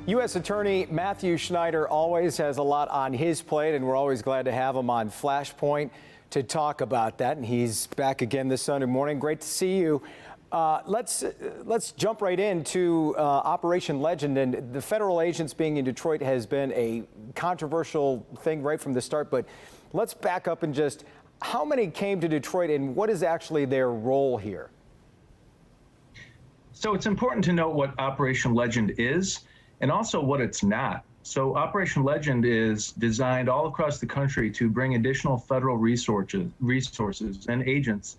U.S. Attorney Matthew Schneider always has a lot on his plate, and we're always glad to have him on Flashpoint to talk about that. And he's back again this Sunday morning. Great to see you. Let's jump right into Operation Legend. And the federal agents being in Detroit has been a controversial thing right from the start. But let's back up and just, how many came to Detroit and what is actually their role here? So it's important to note what Operation Legend is and also what it's not. So Operation Legend is designed all across the country to bring additional federal resources and agents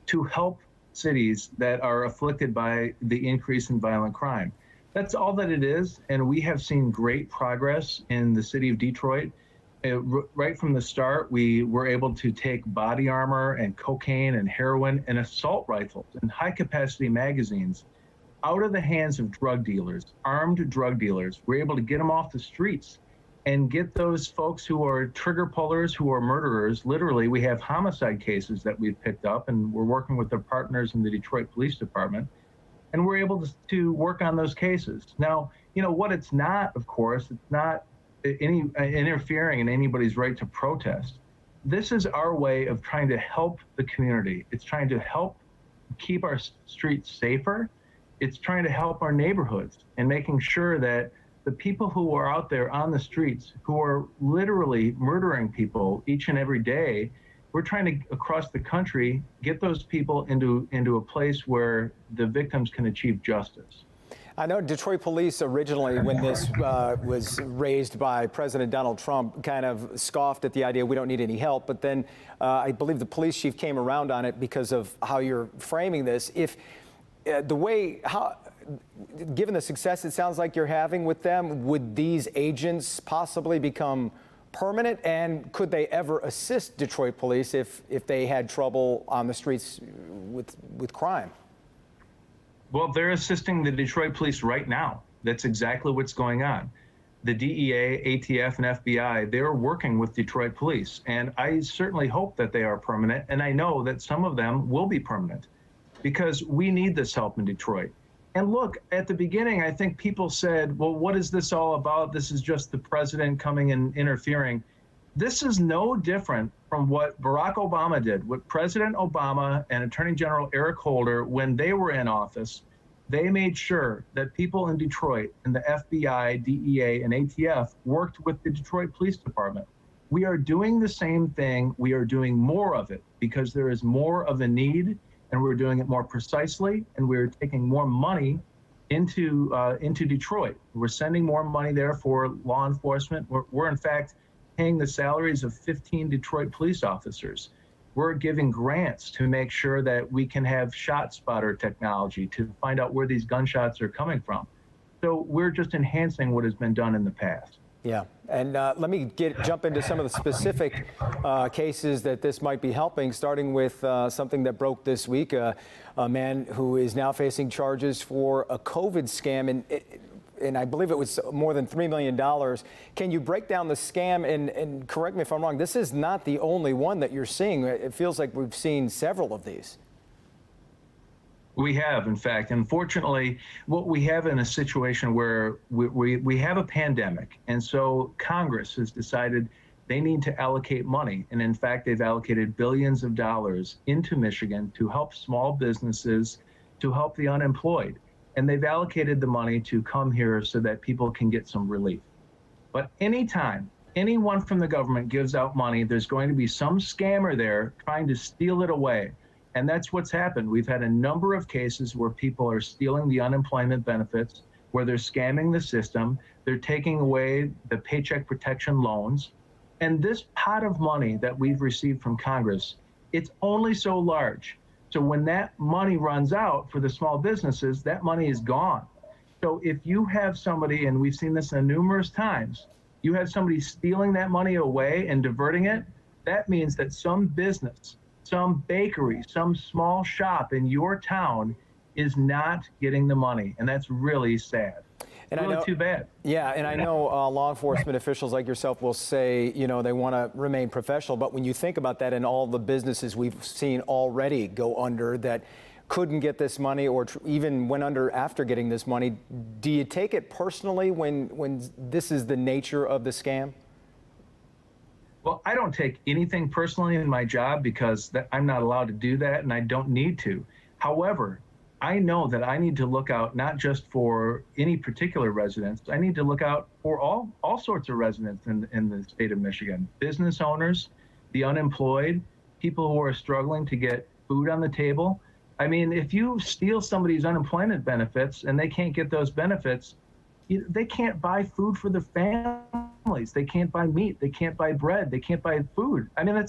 to help cities that are afflicted by the increase in violent crime. That's all that it is, and we have seen great progress in the city of Detroit. Right from the start, we were able to take body armor and cocaine and heroin and assault rifles and high-capacity magazines out of the hands of drug dealers, armed drug dealers. We're able to get them off the streets and get those folks who are trigger pullers, who are murderers. Literally, we have homicide cases that we've picked up, and we're working with their partners in the Detroit Police Department, and we're able to work on those cases. Now, you know what it's not, of course, it's not any interfering in anybody's right to protest. This is our way of trying to help the community. It's trying to help keep our streets safer. It's trying to help our neighborhoods and making sure that the people who are out there on the streets, who are literally murdering people each and every day, we're trying to, across the country, get those people into a place where the victims can achieve justice. I know Detroit police originally, when this was raised by President Donald Trump, kind of scoffed at the idea we don't need any help. But then I believe the police chief came around on it because of how you're framing this. If given the success it sounds like you're having with them, would these agents possibly become permanent? And could they ever assist Detroit police if they had trouble on the streets with crime? Well, they're assisting the Detroit police right now. That's exactly what's going on. The DEA, ATF, and FBI, they're working with Detroit police. And I certainly hope that they are permanent. And I know that some of them will be permanent, because we need this help in Detroit. And look, at the beginning, I think people said, well, what is this all about? This is just the president coming and interfering. This is no different from what Barack Obama did. What President Obama and Attorney General Eric Holder, when they were in office, they made sure that people in Detroit and the FBI, DEA, and ATF worked with the Detroit Police Department. We are doing the same thing. We are doing more of it because there is more of a need, and we're doing it more precisely, and we're taking more money into Detroit. We're sending more money there for law enforcement. We're in fact paying the salaries of 15 Detroit police officers. We're giving grants to make sure that we can have shot spotter technology to find out where these gunshots are coming from. So we're just enhancing what has been done in the past. Yeah, and let me jump into some of the specific cases that this might be helping, starting with something that broke this week, a man who is now facing charges for a COVID scam, and I believe it was more than $3 million. Can you break down the scam, and correct me if I'm wrong, this is not the only one that you're seeing. It feels like we've seen several of these. We have, in fact. Unfortunately, what we have in a situation where we have a pandemic, and so Congress has decided they need to allocate money. And in fact, they've allocated billions of dollars into Michigan to help small businesses, to help the unemployed. And they've allocated the money to come here so that people can get some relief. But anytime anyone from the government gives out money, there's going to be some scammer there trying to steal it away. And that's what's happened. We've had a number of cases where people are stealing the unemployment benefits, where they're scamming the system, they're taking away the paycheck protection loans. And this pot of money that we've received from Congress, it's only so large. So when that money runs out for the small businesses, that money is gone. So if you have somebody, and we've seen this numerous times, you have somebody stealing that money away and diverting it, that means that some business, some bakery, some small shop in your town is not getting the money. And that's really sad. And really too bad. Yeah, and I know law enforcement officials like yourself will say, you know, they want to remain professional. But when you think about that and all the businesses we've seen already go under that couldn't get this money or even went under after getting this money. Do you take it personally when this is the nature of the scam? Well, I don't take anything personally in my job because I'm not allowed to do that and I don't need to. However, I know that I need to look out not just for any particular residents. I need to look out for all sorts of residents in the state of Michigan. Business owners, the unemployed, people who are struggling to get food on the table. I mean, if you steal somebody's unemployment benefits and they can't get those benefits, they can't buy food for their families. They can't buy meat. They can't buy bread. They can't buy food. I mean,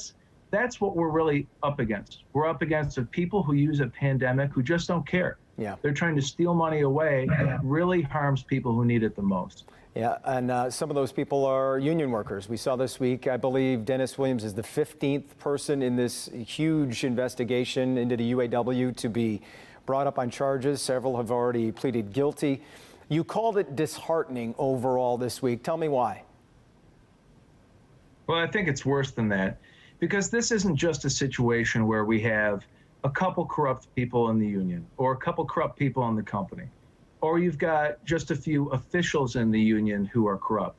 that's what we're really up against. We're up against the people who use a pandemic who just don't care. Yeah. They're trying to steal money away, and it really harms people who need it the most. Yeah, and some of those people are union workers. We saw this week, I believe Dennis Williams is the 15th person in this huge investigation into the UAW to be brought up on charges. Several have already pleaded guilty. You called it disheartening overall this week. Tell me why. Well, I think it's worse than that, because this isn't just a situation where we have a couple corrupt people in the union or a couple corrupt people in the company, or you've got just a few officials in the union who are corrupt.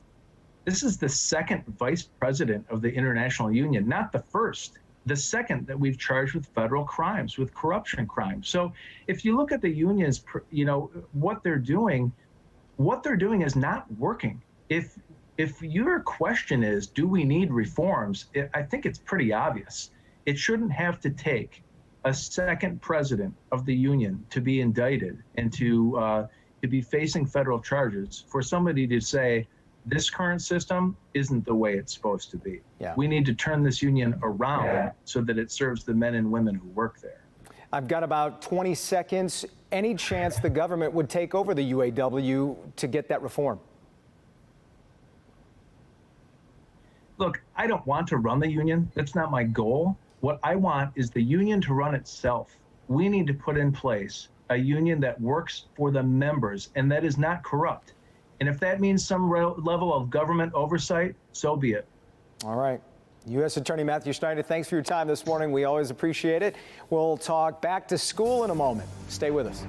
This is the second vice president of the International Union, not the first, the second that we've charged with federal crimes, with corruption crimes. So if you look at the unions, what they're doing is not working. If your question is, do we need reforms? I think it's pretty obvious. It shouldn't have to take a second president of the union to be indicted and to be facing federal charges for somebody to say this current system isn't the way it's supposed to be. Yeah. We need to turn this union around so that it serves the men and women who work there. I've got about 20 seconds. Any chance the government would take over the UAW to get that reform? Look, I don't want to run the union. That's not my goal. What I want is the union to run itself. We need to put in place a union that works for the members and that is not corrupt. And if that means some level of government oversight, so be it. All right. U.S. Attorney Matthew Schneider, thanks for your time this morning. We always appreciate it. We'll talk back to school in a moment. Stay with us.